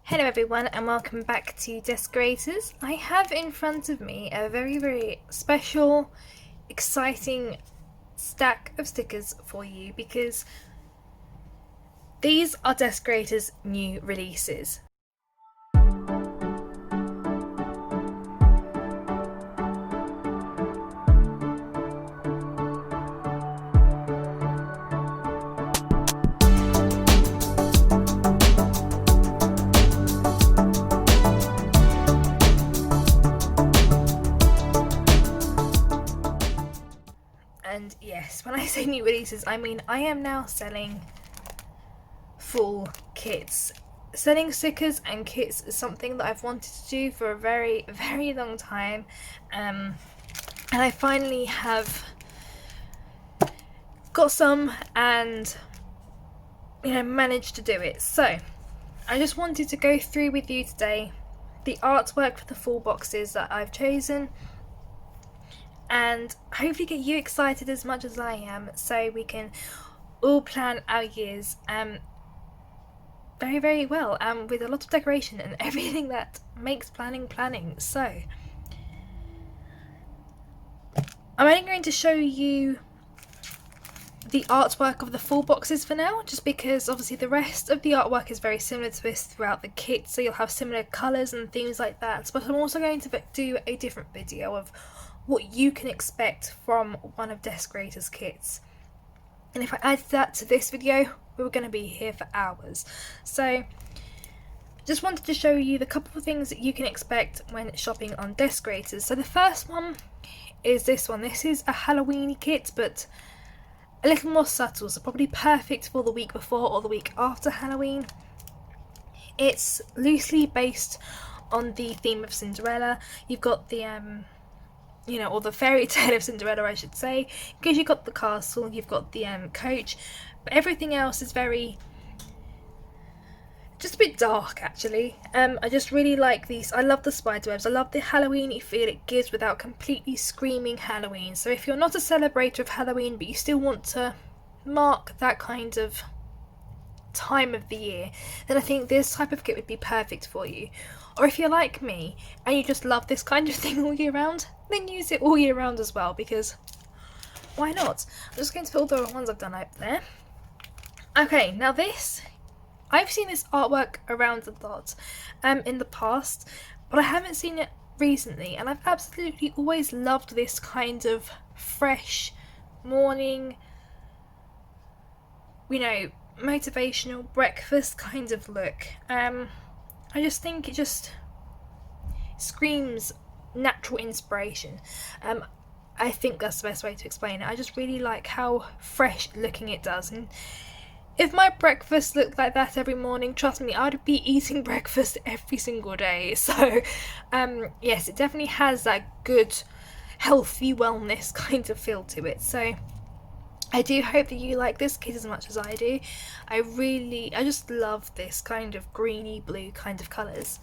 Hello everyone and welcome back to Deskorators. I have in front of me a very special, exciting stack of stickers for you because these are Deskorators' new releases. And yes, when I say new releases, I mean I am now selling full kits. Selling stickers and kits is something that I've wanted to do for a very long time, and I finally have got some and managed to do it. So I just wanted to go through with you today the artwork for the full boxes that I've chosen and hopefully get you excited as much as I am so we can all plan our years very well with a lot of decoration and everything that makes planning. So I'm only going to show you the artwork of the full boxes for now, just because obviously the rest of the artwork is very similar to this throughout the kit, so you'll have similar colours and things like that. But I'm also going to do a different video of what you can expect from one of Deskorators' kits. And if I add that to this video, we were going to be here for hours. So just wanted to show you the couple of things that you can expect when shopping on Deskorators. So the first one is this one. This is a Halloweeny kit, but a little more subtle, so probably perfect for the week before or the week after Halloween. It's loosely based on the theme of Cinderella. You've got the or the fairy tale of Cinderella, I should say, because you've got the castle, you've got the coach, but everything else is just a bit dark actually. I just really like these. I love the spiderwebs. I love the Halloweeny feel it gives without completely screaming Halloween. So if you're not a celebrator of Halloween but you still want to mark that kind of time of the year, then I think this type of kit would be perfect for you. Or if you're like me and you just love this kind of thing all year round, then use it all year round as well, because why not? I'm just going to put all the ones I've done out there. Okay, now this, I've seen this artwork around a lot in the past, but I haven't seen it recently, and I've absolutely always loved this kind of fresh morning, motivational breakfast kind of look. I just think it just screams natural inspiration. I think that's the best way to explain it. I just really like how fresh looking it does, and if my breakfast looked like that every morning, trust me, I'd be eating breakfast every single day. So yes, it definitely has that good healthy wellness kind of feel to it. So I do hope that you like this kit as much as I do. I just love this kind of greeny blue kind of colours.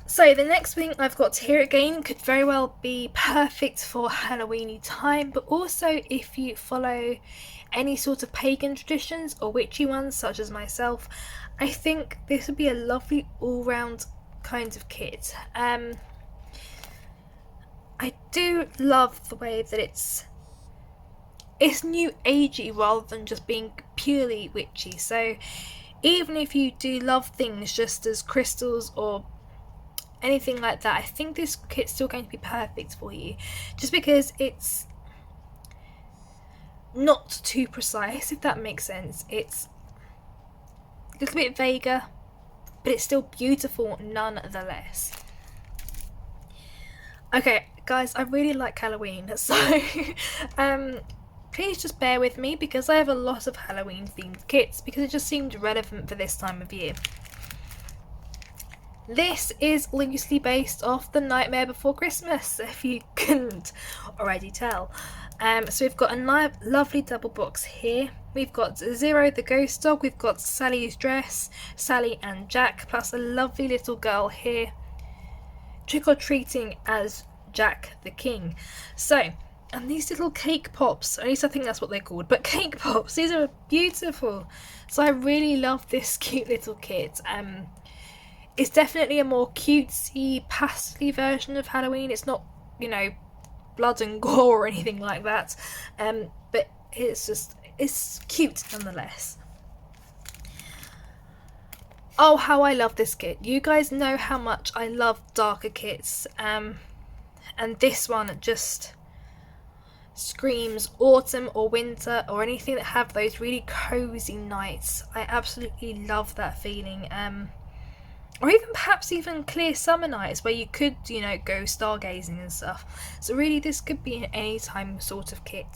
So the next thing I've got here again could very well be perfect for Halloweeny time, but also if you follow any sort of pagan traditions or witchy ones such as myself, I think this would be a lovely all-round kind of kit. I do love the way that it's new agey rather than just being purely witchy. So even if you do love things just as crystals or anything like that, I think this kit's still going to be perfect for you, just because it's not too precise, if that makes sense. It's a little bit vaguer, but it's still beautiful nonetheless. Okay guys, I really like Halloween, so please just bear with me because I have a lot of Halloween themed kits because it just seemed relevant for this time of year. This is loosely based off The Nightmare Before Christmas, if you couldn't already tell. So we've got a lovely double box here. We've got Zero the ghost dog, we've got Sally's dress, Sally and Jack, plus a lovely little girl here trick-or-treating as Jack the King. So And these little cake pops, at least I think that's what they're called, but cake pops, these are beautiful. So I really love this cute little kit. It's definitely a more cutesy, pastel version of Halloween. It's not, you know, blood and gore or anything like that. But it's cute nonetheless. Oh, how I love this kit. You guys know how much I love darker kits. And this one just screams autumn or winter or anything that have those really cozy nights. I absolutely love that feeling. Or even perhaps even clear summer nights where you could, you know, go stargazing and stuff. So really this could be an anytime sort of kit.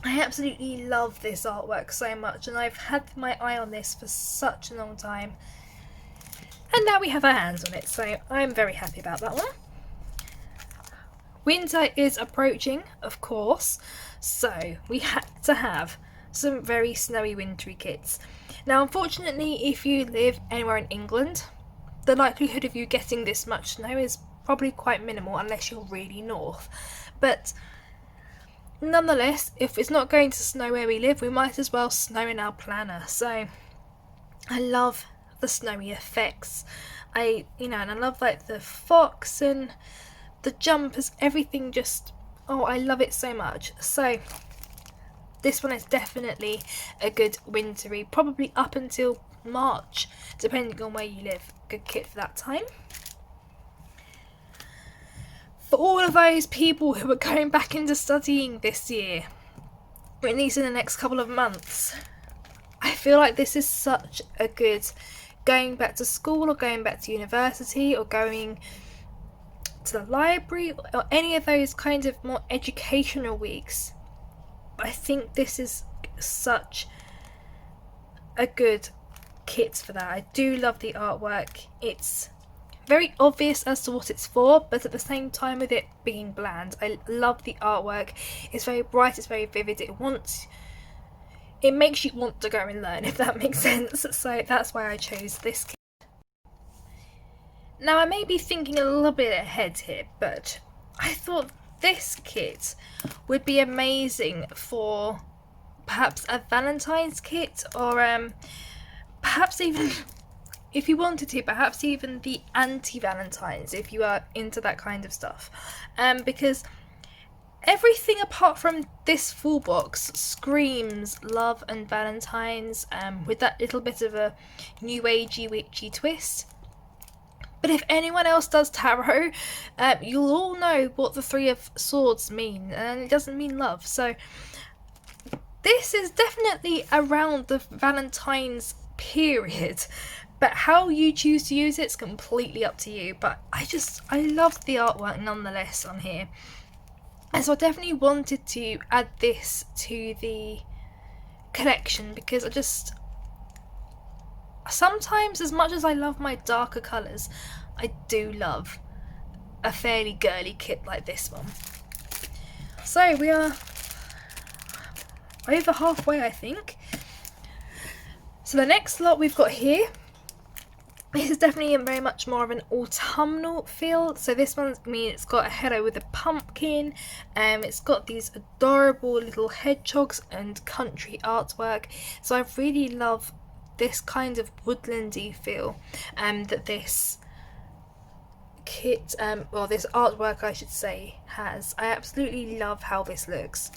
I absolutely love this artwork so much, and I've had my eye on this for such a long time. And now we have our hands on it, so I'm very happy about that one. Winter is approaching, of course, so we had to have some very snowy wintry kits. Now unfortunately, if you live anywhere in England, the likelihood of you getting this much snow is probably quite minimal unless you're really north. But nonetheless, if it's not going to snow where we live, we might as well snow in our planner. So I love the snowy effects. And I love like the fox and the jumpers, everything just, oh, I love it so much. So this one is definitely a good wintry, probably up until March, depending on where you live. Good kit for that time. For all of those people who are going back into studying this year, or at least in the next couple of months, I feel like this is such a good going back to school or going back to university or going to the library or any of those kind of more educational weeks. I think this is such a good kit for that. I do love the artwork. It's very obvious as to what it's for, but at the same time with it being bland, I love the artwork. It's very bright, it's very vivid, it makes you want to go and learn, if that makes sense. So that's why I chose this kit. Now I may be thinking a little bit ahead here, but I thought this kit would be amazing for perhaps a Valentine's kit, or perhaps even, if you wanted to, perhaps even the anti-Valentines, if you are into that kind of stuff. Because everything apart from this full box screams love and Valentines, with that little bit of a new agey witchy twist. But if anyone else does tarot, you'll all know what the Three of Swords mean, and it doesn't mean love. So this is definitely around the Valentine's period, but how you choose to use it's completely up to you. But I love the artwork nonetheless on here, and so I definitely wanted to add this to the collection because sometimes, as much as I love my darker colours, I do love a fairly girly kit like this one. So we are over halfway, I think. So the next lot we've got here, this is definitely very much more of an autumnal feel. So this one's, it's got a header with a pumpkin, it's got these adorable little hedgehogs and country artwork. So I really love this kind of woodlandy feel that this kit, or this artwork I should say, has. I absolutely love how this looks.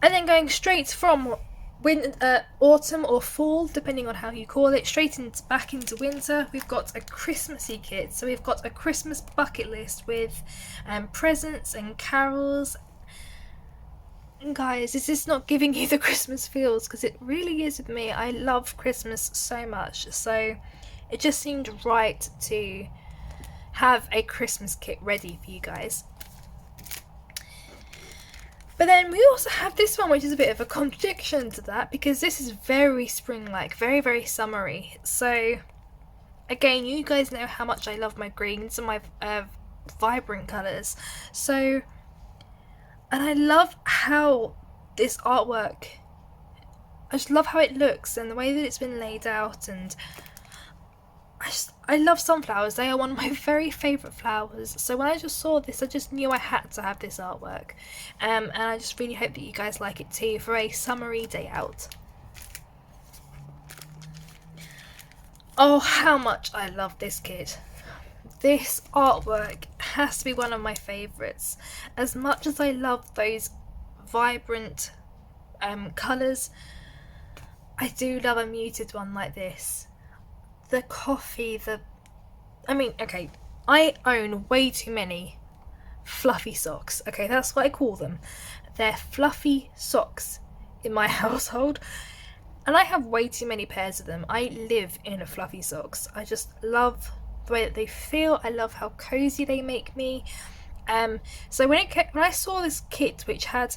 And then going straight from autumn or fall, depending on how you call it, back into winter, we've got a Christmassy kit. So we've got a Christmas bucket list with presents and carols. And guys, is this not giving you the Christmas feels? Because it really is with me. I love Christmas so much, so it just seemed right to have a Christmas kit ready for you guys. But then we also have this one, which is a bit of a contradiction to that, because this is very spring-like, very, very summery. So again, you guys know how much I love my greens and my vibrant colours. So, and I love how this artwork, I just love how it looks and the way that it's been laid out, and I I love sunflowers. They are one of my very favourite flowers. So when I just saw this, I just knew I had to have this artwork. And I just really hope that you guys like it too for a summery day out. Oh, how much I love this kit. This artwork has to be one of my favourites. As much as I love those vibrant colours, I do love a muted one like this. The coffee, okay, I own way too many fluffy socks. Okay, that's what I call them. They're fluffy socks in my household. And I have way too many pairs of them. I live in fluffy socks. I just love the way that they feel. I love how cozy they make me. So when I saw this kit which had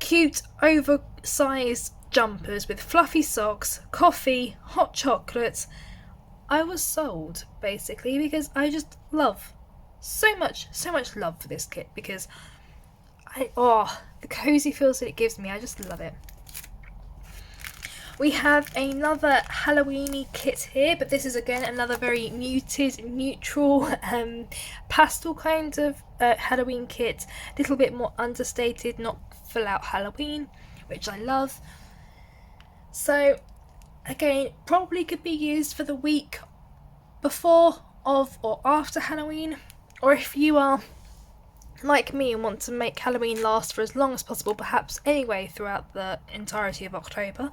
cute oversized jumpers with fluffy socks, coffee, hot chocolate, I was sold basically, because I just love so much love for this kit, because the cozy feels that it gives me, I just love it. We have another Halloweeny kit here, but this is again another very muted, neutral, pastel kind of Halloween kit. A little bit more understated, not full out Halloween, which I love. So again, probably could be used for the week before, of, or after Halloween, or if you are like me and want to make Halloween last for as long as possible, perhaps anyway throughout the entirety of October.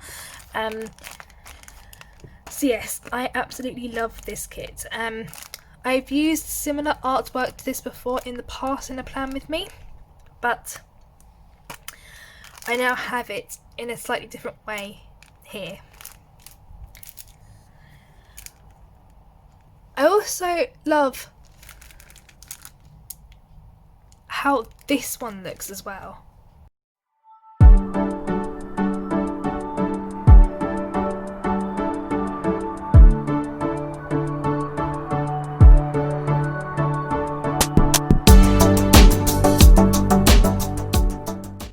So yes, I absolutely love this kit. I've used similar artwork to this before in the past in a plan with me, but I now have it in a slightly different way here. I also love how this one looks as well.